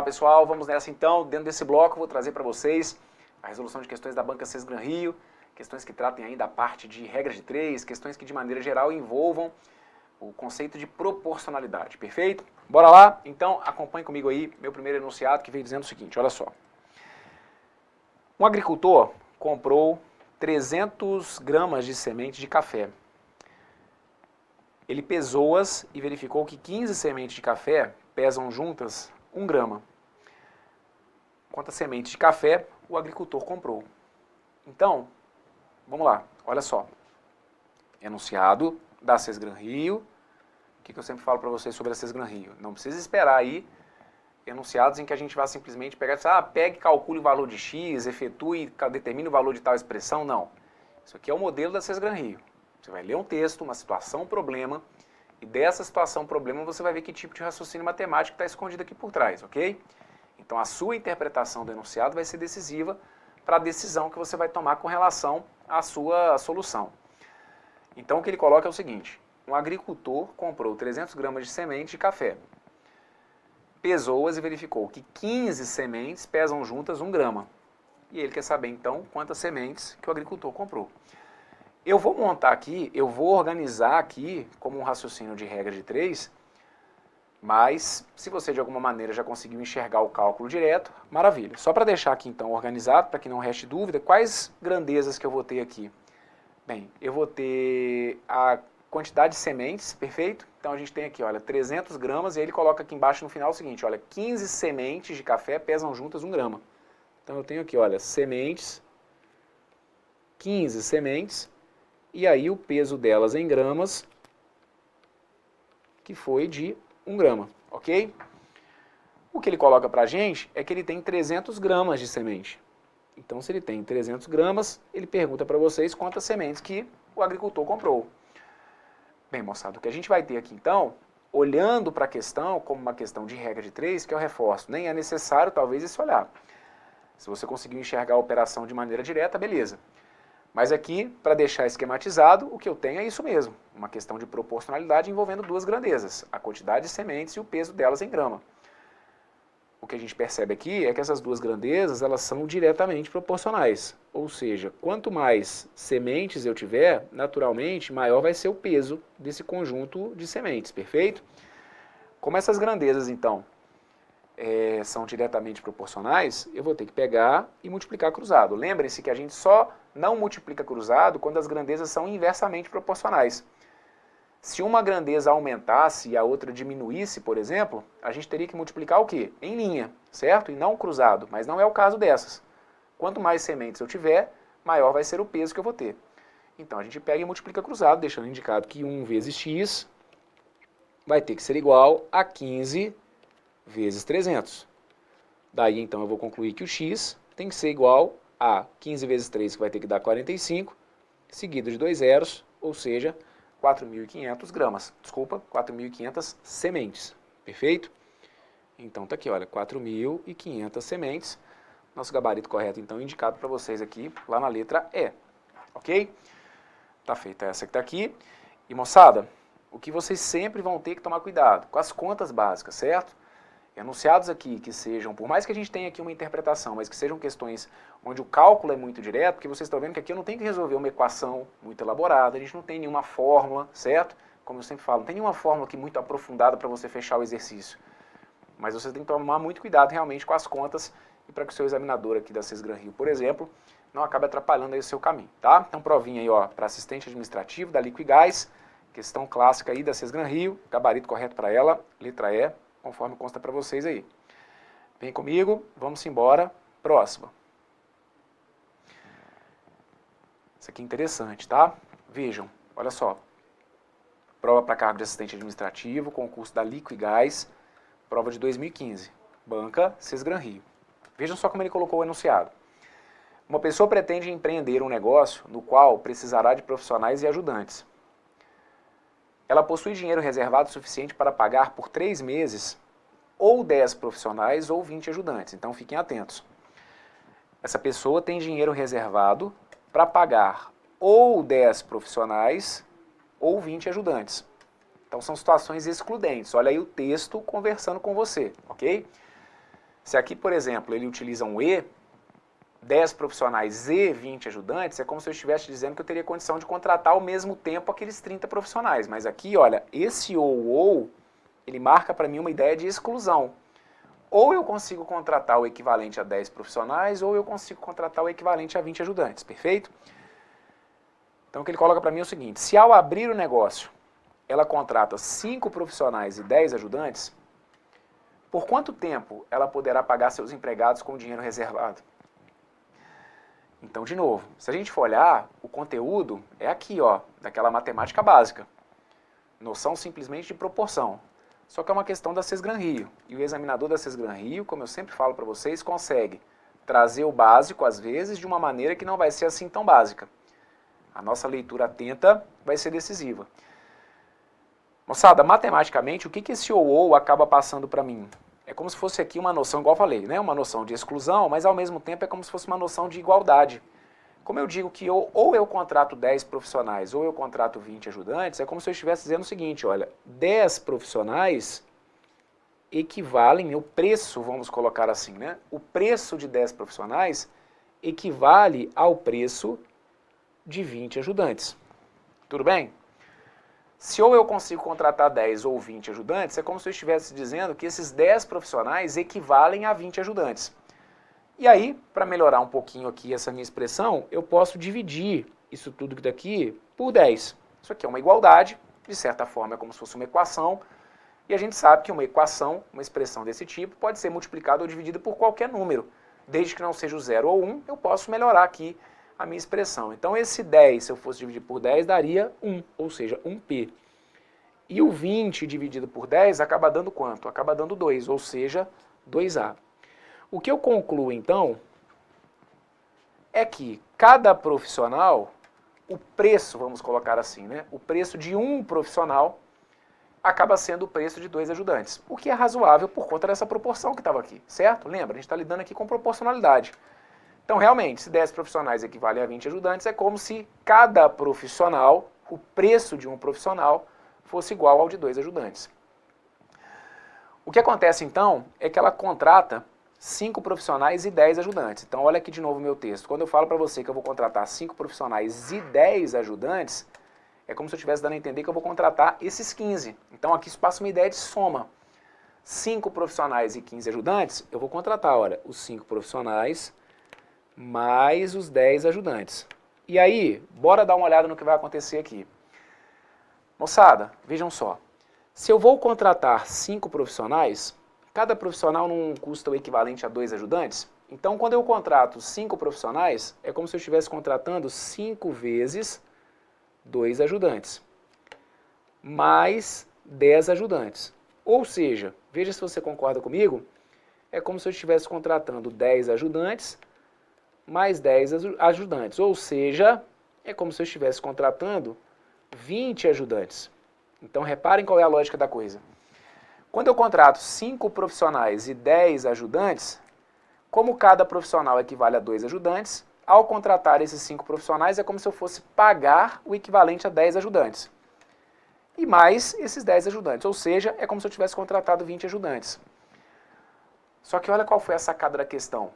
pessoal, vamos nessa então. Dentro desse bloco eu vou trazer para vocês a resolução de questões da Banca Sesgran Rio, questões que tratem aí da parte de regra de três, questões que de maneira geral envolvam o conceito de proporcionalidade, perfeito? Bora lá? Então acompanhe comigo aí meu primeiro enunciado que veio dizendo o seguinte, olha só. Um agricultor comprou 300 gramas de semente de café. Ele pesou-as e verificou que 15 sementes de café pesam juntas 1 grama. Quantas sementes de café o agricultor comprou? Então, vamos lá, olha só. Enunciado da Sesgran Rio. O que eu sempre falo para vocês sobre a Sesgran Rio? Não precisa esperar aí enunciados em que a gente vai simplesmente pegar e dizer, pegue, calcule o valor de X, efetue, determine o valor de tal expressão. Não. Isso aqui é o modelo da Sesgran Rio. Você vai ler um texto, uma situação, um problema, e dessa situação, problema, você vai ver que tipo de raciocínio matemático está escondido aqui por trás, ok? Então a sua interpretação do enunciado vai ser decisiva para a decisão que você vai tomar com relação à sua solução. Então o que ele coloca é o seguinte, um agricultor comprou 300 gramas de semente de café, pesou-as e verificou que 15 sementes pesam juntas 1 grama. E ele quer saber então quantas sementes que o agricultor comprou. Eu vou montar aqui, eu vou organizar aqui como um raciocínio de regra de 3, mas se você de alguma maneira já conseguiu enxergar o cálculo direto, maravilha. Só para deixar aqui então organizado, para que não reste dúvida, quais grandezas que eu vou ter aqui? Bem, eu vou ter a quantidade de sementes, perfeito? Então a gente tem aqui, olha, 300 gramas e ele coloca aqui embaixo no final o seguinte, olha, 15 sementes de café pesam juntas 1 grama. Então eu tenho aqui, olha, sementes, 15 sementes, e aí o peso delas em gramas, que foi de 1 grama, ok? O que ele coloca pra gente é que ele tem 300 gramas de semente. Então se ele tem 300 gramas, ele pergunta para vocês quantas sementes que o agricultor comprou. Bem, moçada, o que a gente vai ter aqui então, olhando para a questão como uma questão de regra de 3, que eu reforço, nem é necessário talvez esse olhar. Se você conseguir enxergar a operação de maneira direta, beleza. Mas aqui, para deixar esquematizado, o que eu tenho é isso mesmo, uma questão de proporcionalidade envolvendo duas grandezas, a quantidade de sementes e o peso delas em grama. O que a gente percebe aqui é que essas duas grandezas, elas são diretamente proporcionais, ou seja, quanto mais sementes eu tiver, naturalmente, maior vai ser o peso desse conjunto de sementes, perfeito? Como essas grandezas, então, são diretamente proporcionais, eu vou ter que pegar e multiplicar cruzado. Lembrem-se que a gente só não multiplica cruzado quando as grandezas são inversamente proporcionais. Se uma grandeza aumentasse e a outra diminuísse, por exemplo, a gente teria que multiplicar o quê? Em linha, certo? E não cruzado, mas não é o caso dessas. Quanto mais sementes eu tiver, maior vai ser o peso que eu vou ter. Então a gente pega e multiplica cruzado, deixando indicado que 1 vezes x vai ter que ser igual a 15 vezes 300. Daí então eu vou concluir que o x tem que ser igual a 15 vezes 3, que vai ter que dar 45, seguido de 2 zeros, ou seja, 4.500 gramas. Desculpa, 4.500 sementes. Perfeito? Então tá aqui, olha, 4.500 sementes. Nosso gabarito correto então indicado para vocês aqui, lá na letra E. Ok? Tá feita essa que tá aqui. E moçada, o que vocês sempre vão ter que tomar cuidado com as contas básicas, certo? Enunciados aqui que sejam, por mais que a gente tenha aqui uma interpretação, mas que sejam questões onde o cálculo é muito direto, porque vocês estão vendo que aqui eu não tenho que resolver uma equação muito elaborada, a gente não tem nenhuma fórmula, certo? Como eu sempre falo, não tem nenhuma fórmula aqui muito aprofundada para você fechar o exercício. Mas você tem que tomar muito cuidado realmente com as contas e para que o seu examinador aqui da Sesgran Rio, por exemplo, não acabe atrapalhando aí o seu caminho, tá? Então provinha aí, ó, para assistente administrativo da Liquigás, questão clássica aí da Sesgran Rio, gabarito correto para ela, letra E, conforme consta para vocês aí. Vem comigo, vamos embora. Próxima. Isso aqui é interessante, tá? Vejam, olha só. Prova para cargo de assistente administrativo, concurso da Liquigás, prova de 2015. Banca Sesgran Rio. Vejam só como ele colocou o enunciado. Uma pessoa pretende empreender um negócio no qual precisará de profissionais e ajudantes. Ela possui dinheiro reservado suficiente para pagar por 3 meses ou 10 profissionais ou 20 ajudantes. Então fiquem atentos. Essa pessoa tem dinheiro reservado para pagar ou 10 profissionais ou 20 ajudantes. Então são situações excludentes. Olha aí o texto conversando com você, ok? Se aqui, por exemplo, ele utiliza um E, 10 profissionais e 20 ajudantes, é como se eu estivesse dizendo que eu teria condição de contratar ao mesmo tempo aqueles 30 profissionais. Mas aqui, olha, esse ou, ele marca para mim uma ideia de exclusão. Ou eu consigo contratar o equivalente a 10 profissionais, ou eu consigo contratar o equivalente a 20 ajudantes, perfeito? Então o que ele coloca para mim é o seguinte, se ao abrir o negócio, ela contrata 5 profissionais e 10 ajudantes, por quanto tempo ela poderá pagar seus empregados com dinheiro reservado? Então, de novo, se a gente for olhar, o conteúdo é aqui, ó, daquela matemática básica. Noção simplesmente de proporção. Só que é uma questão da Sesgran Rio. E o examinador da Sesgran Rio, como eu sempre falo para vocês, consegue trazer o básico, às vezes, de uma maneira que não vai ser assim tão básica. A nossa leitura atenta vai ser decisiva. Moçada, matematicamente, o que esse ou acaba passando para mim? É como se fosse aqui uma noção, igual eu falei, né? Uma noção de exclusão, mas ao mesmo tempo é como se fosse uma noção de igualdade. Como eu digo que ou eu contrato 10 profissionais ou eu contrato 20 ajudantes, é como se eu estivesse dizendo o seguinte, olha, 10 profissionais equivalem, o preço, vamos colocar assim, né? O preço de 10 profissionais equivale ao preço de 20 ajudantes. Tudo bem? Se ou eu consigo contratar 10 ou 20 ajudantes, é como se eu estivesse dizendo que esses 10 profissionais equivalem a 20 ajudantes. E aí, para melhorar um pouquinho aqui essa minha expressão, eu posso dividir isso tudo daqui por 10. Isso aqui é uma igualdade, de certa forma é como se fosse uma equação, e a gente sabe que uma equação, uma expressão desse tipo, pode ser multiplicada ou dividida por qualquer número. Desde que não seja o 0 ou 1, eu posso melhorar aqui a minha expressão. Então esse 10, se eu fosse dividir por 10, daria 1, ou seja, 1p. E o 20 dividido por 10 acaba dando quanto? Acaba dando 2, ou seja, 2a. O que eu concluo, então, é que cada profissional, o preço, vamos colocar assim, né? O preço de um profissional acaba sendo o preço de 2 ajudantes, o que é razoável por conta dessa proporção que estava aqui, certo? Lembra, a gente está lidando aqui com proporcionalidade. Então, realmente, se 10 profissionais equivalem a 20 ajudantes, é como se cada profissional, o preço de um profissional, fosse igual ao de 2 ajudantes. O que acontece, então, é que ela contrata 5 profissionais e 10 ajudantes. Então, olha aqui de novo o meu texto. Quando eu falo para você que eu vou contratar 5 profissionais e 10 ajudantes, é como se eu estivesse dando a entender que eu vou contratar esses 15. Então, aqui isso passa uma ideia de soma. 5 profissionais e 15 ajudantes, eu vou contratar, olha, os 5 profissionais mais os 10 ajudantes. E aí, bora dar uma olhada no que vai acontecer aqui. Moçada, vejam só. Se eu vou contratar 5 profissionais, cada profissional não custa o equivalente a 2 ajudantes? Então, quando eu contrato 5 profissionais, é como se eu estivesse contratando 5 vezes 2 ajudantes, mais 10 ajudantes. Ou seja, veja se você concorda comigo, é como se eu estivesse contratando 10 ajudantes, mais 10 ajudantes. Ou seja, é como se eu estivesse contratando 20 ajudantes. Então, reparem qual é a lógica da coisa. Quando eu contrato 5 profissionais e 10 ajudantes, como cada profissional equivale a 2 ajudantes, ao contratar esses 5 profissionais é como se eu fosse pagar o equivalente a 10 ajudantes. E mais esses 10 ajudantes, ou seja, é como se eu tivesse contratado 20 ajudantes. Só que olha qual foi a sacada da questão.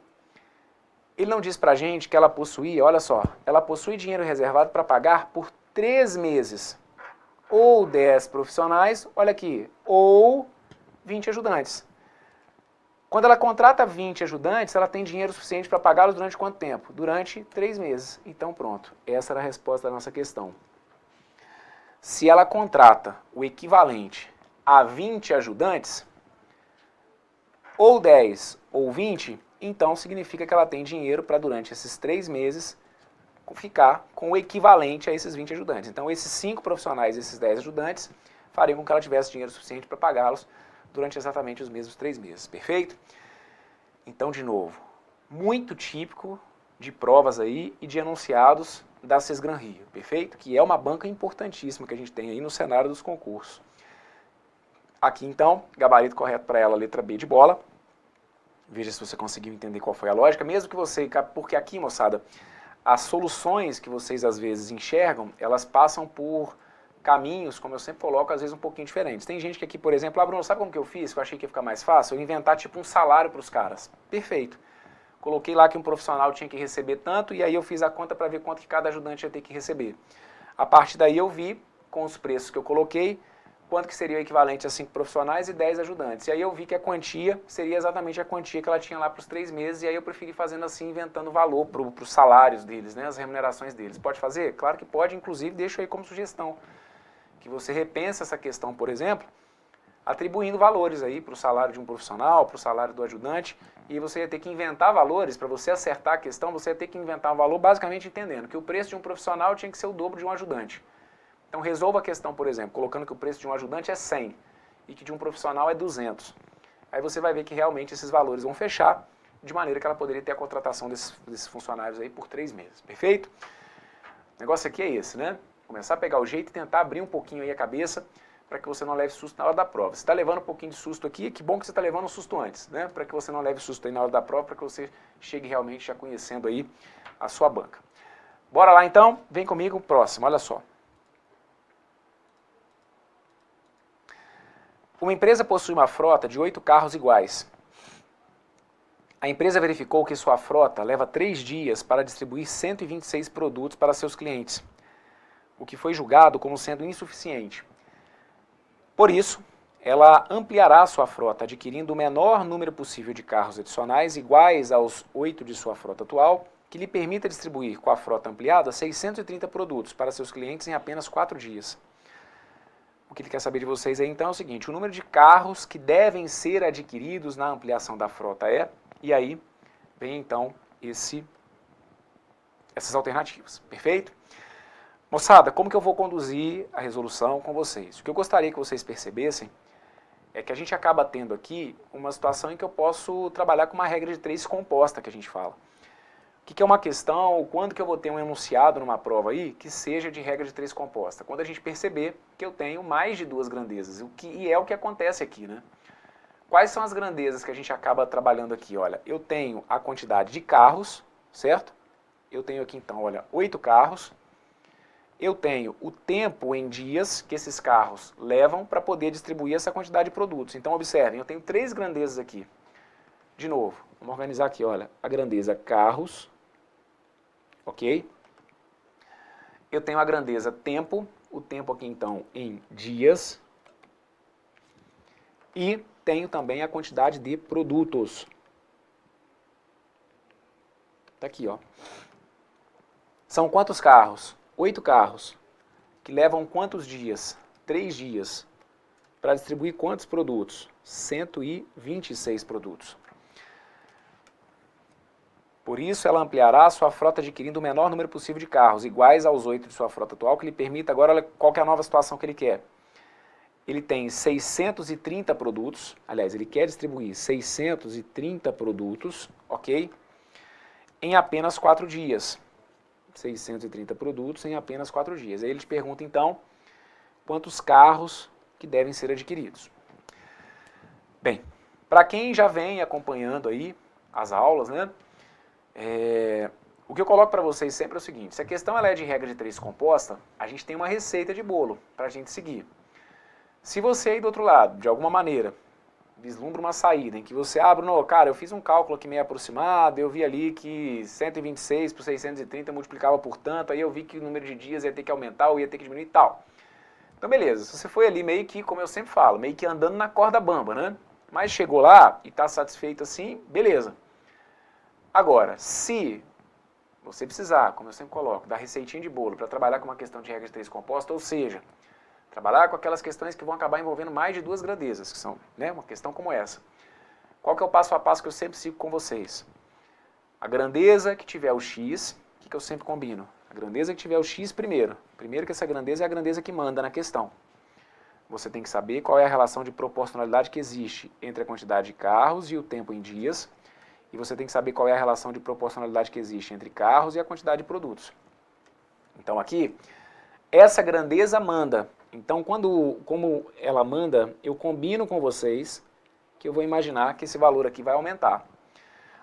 Ele não diz pra gente que ela possuía, olha só, ela possui dinheiro reservado para pagar por 3 meses. Ou 10 profissionais, olha aqui, ou 20 ajudantes. Quando ela contrata 20 ajudantes, ela tem dinheiro suficiente para pagá-los durante quanto tempo? Durante 3 meses. Então pronto, essa era a resposta da nossa questão. Se ela contrata o equivalente a 20 ajudantes, ou 10 ou 20, então significa que ela tem dinheiro para durante esses 3 meses ficar com o equivalente a esses 20 ajudantes. Então esses 5 profissionais, esses 10 ajudantes, fariam com que ela tivesse dinheiro suficiente para pagá-los durante exatamente os mesmos 3 meses, perfeito? Então, de novo, muito típico de provas aí e de enunciados da Sesgran Rio, perfeito? Que é uma banca importantíssima que a gente tem aí no cenário dos concursos. Aqui, então, gabarito correto para ela, letra B de bola. Veja se você conseguiu entender qual foi a lógica, mesmo que você... Porque aqui, moçada, as soluções que vocês às vezes enxergam, elas passam por caminhos, como eu sempre coloco, às vezes um pouquinho diferentes. Tem gente que aqui, por exemplo, Bruno, sabe como que eu fiz? Que eu achei que ia ficar mais fácil? Eu inventar tipo um salário para os caras. Perfeito. Coloquei lá que um profissional tinha que receber tanto e aí eu fiz a conta para ver quanto que cada ajudante ia ter que receber. A partir daí eu vi, com os preços que eu coloquei, quanto que seria o equivalente a 5 profissionais e 10 ajudantes. E aí eu vi que a quantia seria exatamente a quantia que ela tinha lá para os 3 meses, e aí eu preferi fazendo assim, inventando valor para os salários deles, né, as remunerações deles. Pode fazer? Claro que pode, inclusive deixo aí como sugestão, que você repense essa questão, por exemplo, atribuindo valores aí para o salário de um profissional, para o salário do ajudante, e você ia ter que inventar valores, para você acertar a questão, você ia ter que inventar um valor basicamente entendendo que o preço de um profissional tinha que ser o dobro de um ajudante. Então resolva a questão, por exemplo, colocando que o preço de um ajudante é 100 e que de um profissional é 200. Aí você vai ver que realmente esses valores vão fechar, de maneira que ela poderia ter a contratação desses funcionários aí por 3 meses. Perfeito? O negócio aqui é esse, né? Começar a pegar o jeito e tentar abrir um pouquinho aí a cabeça para que você não leve susto na hora da prova. Se está levando um pouquinho de susto aqui, que bom que você está levando um susto antes, né? Para que você não leve susto aí na hora da prova, para que você chegue realmente já conhecendo aí a sua banca. Bora lá então? Vem comigo, próximo, olha só. Uma empresa possui uma frota de 8 carros iguais. A empresa verificou que sua frota leva 3 dias para distribuir 126 produtos para seus clientes, o que foi julgado como sendo insuficiente. Por isso, ela ampliará sua frota, adquirindo o menor número possível de carros adicionais iguais aos 8 de sua frota atual, que lhe permita distribuir com a frota ampliada 630 produtos para seus clientes em apenas 4 dias. O que ele quer saber de vocês aí então é o seguinte, o número de carros que devem ser adquiridos na ampliação da frota é, e aí vem então essas alternativas, perfeito? Moçada, como que eu vou conduzir a resolução com vocês? O que eu gostaria que vocês percebessem é que a gente acaba tendo aqui uma situação em que eu posso trabalhar com uma regra de 3 composta que a gente fala. O que é uma questão, quando que eu vou ter um enunciado numa prova aí que seja de regra de 3 composta? Quando a gente perceber que eu tenho mais de 2 grandezas, e é o que acontece aqui, né? Quais são as grandezas que a gente acaba trabalhando aqui? Olha, eu tenho a quantidade de carros, certo? Eu tenho aqui então, olha, 8 carros. Eu tenho o tempo em dias que esses carros levam para poder distribuir essa quantidade de produtos. Então observem, eu tenho 3 grandezas aqui. De novo, vamos organizar aqui, olha, a grandeza carros, ok? Eu tenho a grandeza tempo, o tempo aqui então em dias, e tenho também a quantidade de produtos. Tá aqui, ó. São quantos carros? 8 carros, que levam quantos dias? 3 dias. Para distribuir quantos produtos? 126 produtos. Por isso, ela ampliará a sua frota adquirindo o menor número possível de carros, iguais aos 8 de sua frota atual, que lhe permita, agora, olha qual que é a nova situação que ele quer. Ele tem 630 produtos, aliás, ele quer distribuir 630 produtos, ok? Em apenas 4 dias. 630 produtos em apenas 4 dias. Aí ele te pergunta, então, quantos carros que devem ser adquiridos. Bem, para quem já vem acompanhando aí as aulas, né? O que eu coloco para vocês sempre é o seguinte, se a questão ela é de regra de 3 composta, a gente tem uma receita de bolo para a gente seguir. Se você aí do outro lado, de alguma maneira, vislumbra uma saída em que você, Bruno, cara, eu fiz um cálculo aqui meio aproximado, eu vi ali que 126 por 630 multiplicava por tanto, aí eu vi que o número de dias ia ter que aumentar ou ia ter que diminuir e tal. Então beleza, se você foi ali meio que, como eu sempre falo, meio que andando na corda bamba, né? Mas chegou lá e está satisfeito assim, beleza. Agora, se você precisar, como eu sempre coloco, da receitinha de bolo para trabalhar com uma questão de regra de 3 composta, ou seja, trabalhar com aquelas questões que vão acabar envolvendo mais de 2 grandezas, que são, né, uma questão como essa. Qual que é o passo a passo que eu sempre sigo com vocês? A grandeza que tiver o x, o que eu sempre combino? A grandeza que tiver o x primeiro. Primeiro que essa grandeza é a grandeza que manda na questão. Você tem que saber qual é a relação de proporcionalidade que existe entre a quantidade de carros e o tempo em dias. E você tem que saber qual é a relação de proporcionalidade que existe entre carros e a quantidade de produtos. Então aqui, essa grandeza manda. Então, como ela manda, eu combino com vocês que eu vou imaginar que esse valor aqui vai aumentar.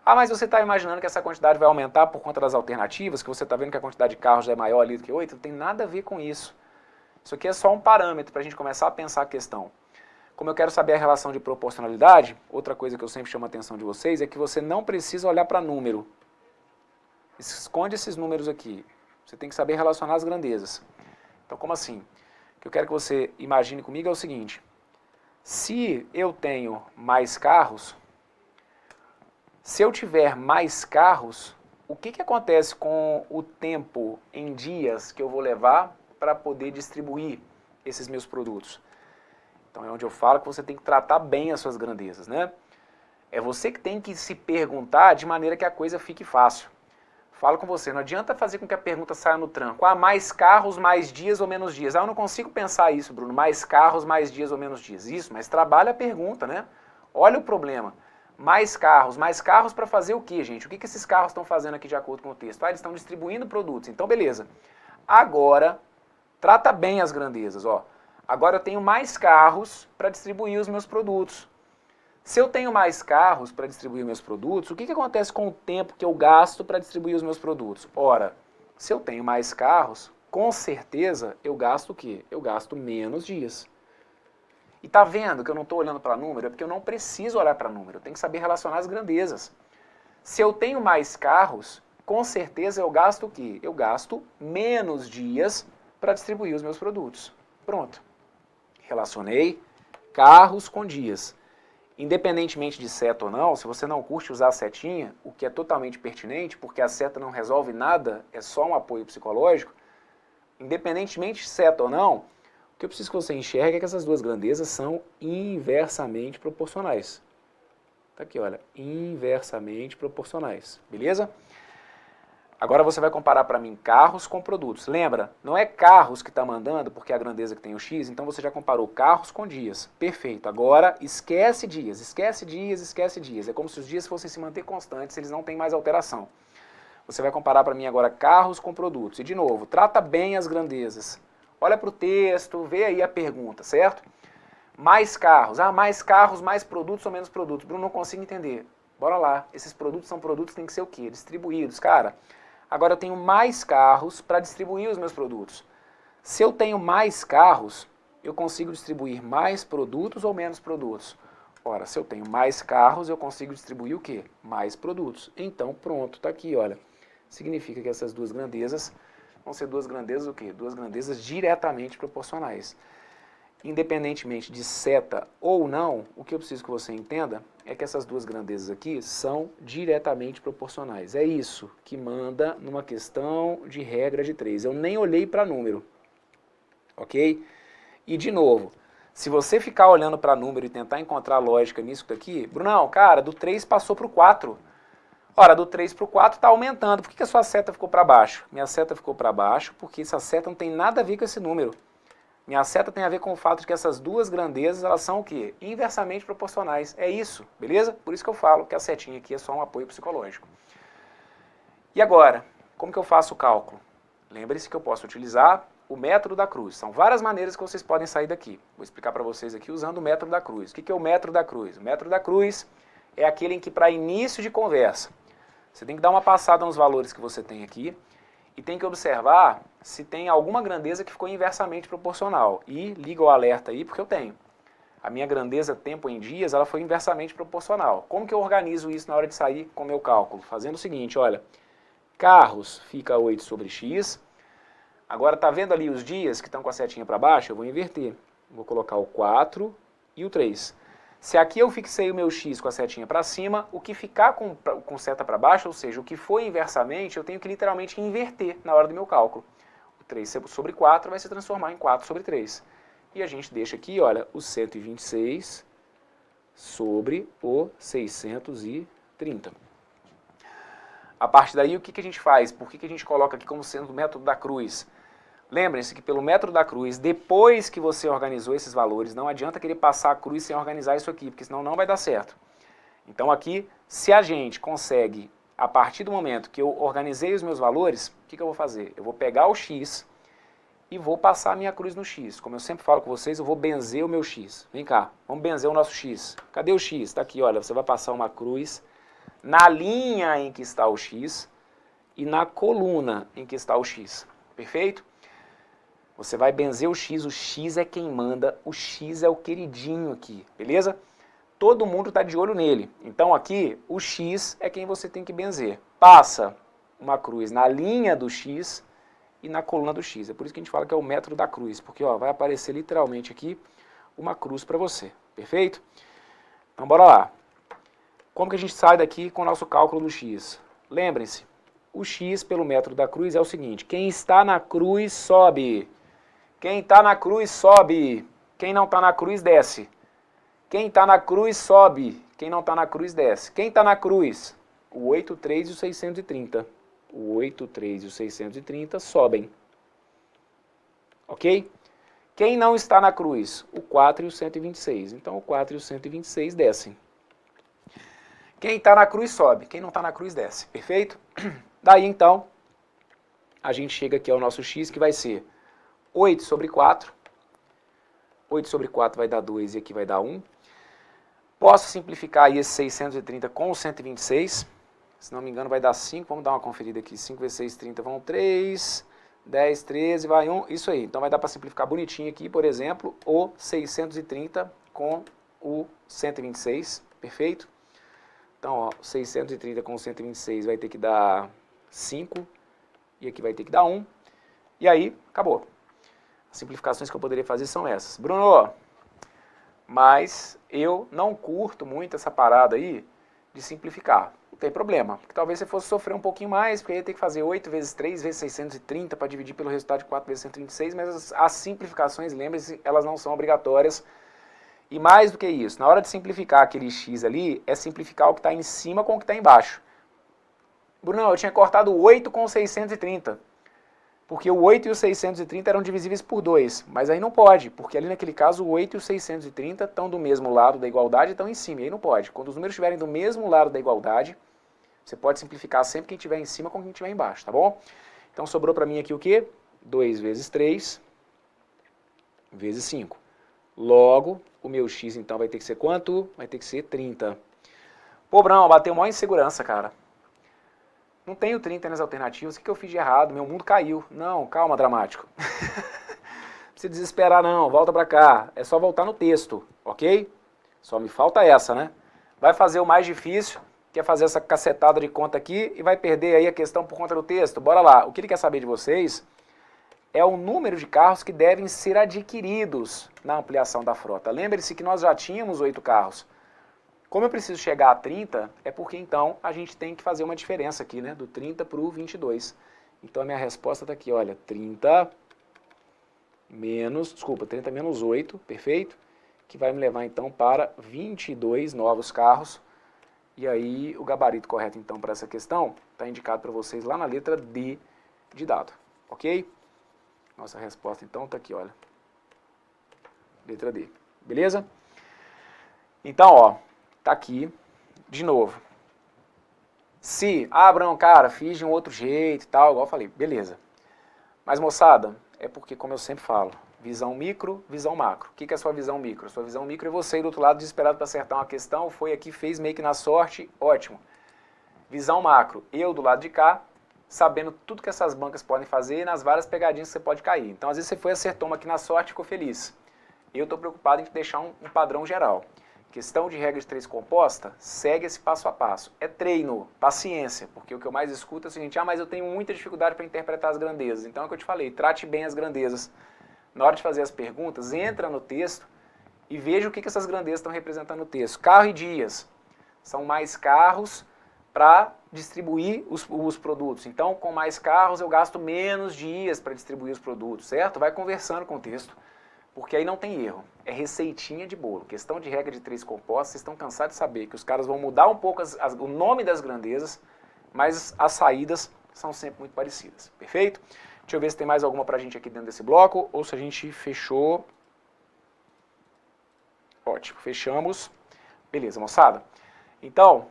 Mas você está imaginando que essa quantidade vai aumentar por conta das alternativas, que você está vendo que a quantidade de carros já é maior ali do que 8? Não tem nada a ver com isso. Isso aqui é só um parâmetro para a gente começar a pensar a questão. Como eu quero saber a relação de proporcionalidade, outra coisa que eu sempre chamo a atenção de vocês é que você não precisa olhar para número. Esconde esses números aqui. Você tem que saber relacionar as grandezas. Então, como assim? O que eu quero que você imagine comigo é o seguinte. Se eu tenho mais carros, se eu tiver mais carros, o que acontece com o tempo em dias que eu vou levar para poder distribuir esses meus produtos? Então é onde eu falo que você tem que tratar bem as suas grandezas, né? É você que tem que se perguntar de maneira que a coisa fique fácil. Falo com você, não adianta fazer com que a pergunta saia no tranco. Ah, mais carros, mais dias ou menos dias. Ah, eu não consigo pensar isso, Bruno. Mais carros, mais dias ou menos dias. Isso, mas trabalha a pergunta, né? Olha o problema. Mais carros para fazer o quê, gente? O que esses carros estão fazendo aqui de acordo com o texto? Ah, eles estão distribuindo produtos. Então, beleza. Agora, trata bem as grandezas, ó. Agora eu tenho mais carros para distribuir os meus produtos. Se eu tenho mais carros para distribuir meus produtos, o que acontece com o tempo que eu gasto para distribuir os meus produtos? Ora, se eu tenho mais carros, com certeza eu gasto o quê? Eu gasto menos dias. E tá vendo que eu não estou olhando para número? É porque eu não preciso olhar para número, eu tenho que saber relacionar as grandezas. Se eu tenho mais carros, com certeza eu gasto o quê? Eu gasto menos dias para distribuir os meus produtos. Pronto. Relacionei carros com dias. Independentemente de seta ou não, se você não curte usar a setinha, o que é totalmente pertinente, porque a seta não resolve nada, é só um apoio psicológico, independentemente de seta ou não, o que eu preciso que você enxergue é que essas duas grandezas são inversamente proporcionais. Tá aqui, olha, inversamente proporcionais, beleza? Agora você vai comparar para mim carros com produtos. Lembra, não é carros que está mandando, porque é a grandeza que tem o X, então você já comparou carros com dias. Perfeito. Agora esquece dias, esquece dias, esquece dias. É como se os dias fossem se manter constantes, eles não têm mais alteração. Você vai comparar para mim agora carros com produtos. E de novo, trata bem as grandezas. Olha para o texto, vê aí a pergunta, certo? Mais carros. Ah, mais carros, mais produtos ou menos produtos? Bruno, não consigo entender. Bora lá. Esses produtos são produtos que têm que ser o quê? Distribuídos. Cara, agora eu tenho mais carros para distribuir os meus produtos. Se eu tenho mais carros, eu consigo distribuir mais produtos ou menos produtos? Ora, se eu tenho mais carros, eu consigo distribuir o quê? Mais produtos. Então, pronto, tá aqui, olha. Significa que essas duas grandezas vão ser duas grandezas o quê? Duas grandezas diretamente proporcionais. Independentemente de seta ou não, o que eu preciso que você entenda é que essas duas grandezas aqui são diretamente proporcionais. É isso que manda numa questão de regra de 3. Eu nem olhei para número, ok? E de novo, se você ficar olhando para número e tentar encontrar lógica nisso daqui, Brunão, cara, do 3 passou para o 4. Ora, do 3 para o 4 está aumentando. Por que a sua seta ficou para baixo? Minha seta ficou para baixo porque essa seta não tem nada a ver com esse número. Minha seta tem a ver com o fato de que essas duas grandezas, elas são o quê? Inversamente proporcionais. É isso, beleza? Por isso que eu falo que a setinha aqui é só um apoio psicológico. E agora, como que eu faço o cálculo? Lembre-se que eu posso utilizar o método da cruz. São várias maneiras que vocês podem sair daqui. Vou explicar para vocês aqui usando o método da cruz. O que é o método da cruz? O método da cruz é aquele em que, para início de conversa, você tem que dar uma passada nos valores que você tem aqui, e tem que observar se tem alguma grandeza que ficou inversamente proporcional. E liga o alerta aí, porque eu tenho. A minha grandeza tempo em dias, ela foi inversamente proporcional. Como que eu organizo isso na hora de sair com o meu cálculo? Fazendo o seguinte, olha, carros fica 8 sobre x. Agora, tá vendo ali os dias que estão com a setinha para baixo? Eu vou inverter. Vou colocar o 4 e o 3. Se aqui eu fixei o meu x com a setinha para cima, o que ficar com seta para baixo, ou seja, o que foi inversamente, eu tenho que literalmente inverter na hora do meu cálculo. O 3 sobre 4 vai se transformar em 4 sobre 3. E a gente deixa aqui, olha, o 126 sobre o 630. A partir daí, o que a gente faz? Por que a gente coloca aqui como sendo o método da cruz? Lembrem-se que pelo método da cruz, depois que você organizou esses valores, não adianta querer passar a cruz sem organizar isso aqui, porque senão não vai dar certo. Então aqui, se a gente consegue, a partir do momento que eu organizei os meus valores, o que eu vou fazer? Eu vou pegar o x e vou passar a minha cruz no x. Como eu sempre falo com vocês, eu vou benzer o meu x. Vem cá, vamos benzer o nosso x. Cadê o x? Está aqui, olha, você vai passar uma cruz na linha em que está o x e na coluna em que está o x. Perfeito? Você vai benzer o X é quem manda, o X é o queridinho aqui, beleza? Todo mundo está de olho nele. Então aqui, o X é quem você tem que benzer. Passa uma cruz na linha do X e na coluna do X. É por isso que a gente fala que é o método da cruz, porque ó, vai aparecer literalmente aqui uma cruz para você, perfeito? Então bora lá. Como que a gente sai daqui com o nosso cálculo do X? Lembrem-se, o X pelo método da cruz é o seguinte, quem está na cruz sobe, quem está na cruz sobe, quem não está na cruz desce, quem está na cruz sobe, quem não está na cruz desce. Quem está na cruz? O 8, 3 e o 630. O 8, 3 e o 630 sobem. Ok? Quem não está na cruz? O 4 e o 126. Então o 4 e o 126 descem. Quem está na cruz sobe, quem não está na cruz desce. Perfeito? Daí então, a gente chega aqui ao nosso x, que vai ser 8 sobre 4. 8 sobre 4 vai dar 2 e aqui vai dar 1. Posso simplificar aí esse 630 com o 126. Se não me engano vai dar 5. Vamos dar uma conferida aqui. 5 vezes 6, 30 vão 3. 10, 13, vai 1. Isso aí. Então vai dar para simplificar bonitinho aqui, por exemplo, o 630 com o 126. Perfeito? Então, ó, 630 com 126 vai ter que dar 5, e aqui vai ter que dar 1, e aí, acabou. As simplificações que eu poderia fazer são essas. Bruno, mas eu não curto muito essa parada aí de simplificar. Não tem problema, porque talvez você fosse sofrer um pouquinho mais, porque aí ia ter que fazer 8 vezes 3 vezes 630 para dividir pelo resultado de 4 vezes 126, mas as simplificações, lembre-se, elas não são obrigatórias. E mais do que isso, na hora de simplificar aquele x ali, é simplificar o que está em cima com o que está embaixo. Bruno, eu tinha cortado o 8 com o 630, porque o 8 e o 630 eram divisíveis por 2, mas aí não pode, porque ali naquele caso o 8 e o 630 estão do mesmo lado da igualdade e estão em cima, e aí não pode. Quando os números estiverem do mesmo lado da igualdade, você pode simplificar sempre quem estiver em cima com quem estiver embaixo, tá bom? Então sobrou para mim aqui o quê? 2 vezes 3 vezes 5. Logo, o meu x então vai ter que ser quanto? Vai ter que ser 30. Pô, Brão, bateu maior insegurança, cara. Não tenho 30 nas alternativas, o que eu fiz de errado? Meu mundo caiu. Não, calma, dramático. Não precisa desesperar não, volta pra cá. É só voltar no texto, ok? Só me falta essa, né? Vai fazer o mais difícil, que é fazer essa cacetada de conta aqui, e vai perder aí a questão por conta do texto. Bora lá. O que ele quer saber de vocês é o número de carros que devem ser adquiridos na ampliação da frota. Lembre-se que nós já tínhamos 8 carros. Como eu preciso chegar a 30, é porque então a gente tem que fazer uma diferença aqui, né? Do 30 para o 22. Então a minha resposta está aqui, olha, 30 menos 8, perfeito? Que vai me levar então para 22 novos carros. E aí o gabarito correto então para essa questão está indicado para vocês lá na letra D de dado, ok? Nossa resposta então está aqui, olha. Letra D. Beleza? Então, ó, tá aqui de novo. Se, Abraão, cara, fiz de um outro jeito e tal, igual eu falei, beleza. Mas, moçada, é porque, como eu sempre falo, visão micro, visão macro. O que é a sua visão micro? Sua visão micro é você do outro lado desesperado para acertar uma questão, foi aqui, fez meio que na sorte, ótimo. Visão macro, eu do lado de cá, sabendo tudo que essas bancas podem fazer e nas várias pegadinhas que você pode cair. Então, às vezes você foi acertou uma aqui na sorte e ficou feliz. Eu estou preocupado em deixar um padrão geral. Questão de regra de 3 composta, segue esse passo a passo. É treino, paciência, porque o que eu mais escuto é o seguinte, mas eu tenho muita dificuldade para interpretar as grandezas. Então é o que eu te falei, trate bem as grandezas. Na hora de fazer as perguntas, entra no texto e veja o que essas grandezas estão representando no texto. Carro e dias. São mais carros para distribuir os produtos. Então, com mais carros, eu gasto menos dias para distribuir os produtos, certo? Vai conversando com o texto, porque aí não tem erro. É receitinha de bolo. Questão de regra de 3 compostas, vocês estão cansados de saber que os caras vão mudar um pouco o nome das grandezas, mas as saídas são sempre muito parecidas. Perfeito? Deixa eu ver se tem mais alguma pra gente aqui dentro desse bloco, ou se a gente fechou. Ótimo, fechamos. Beleza, moçada? Então,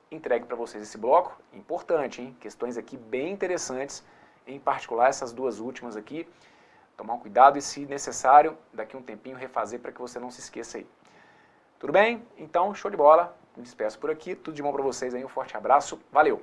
entregue para vocês esse bloco. Importante, hein? Questões aqui bem interessantes, em particular essas duas últimas aqui. Tomar um cuidado e, se necessário, daqui a um tempinho refazer para que você não se esqueça aí. Tudo bem? Então, show de bola. Me despeço por aqui. Tudo de bom para vocês aí. Um forte abraço. Valeu!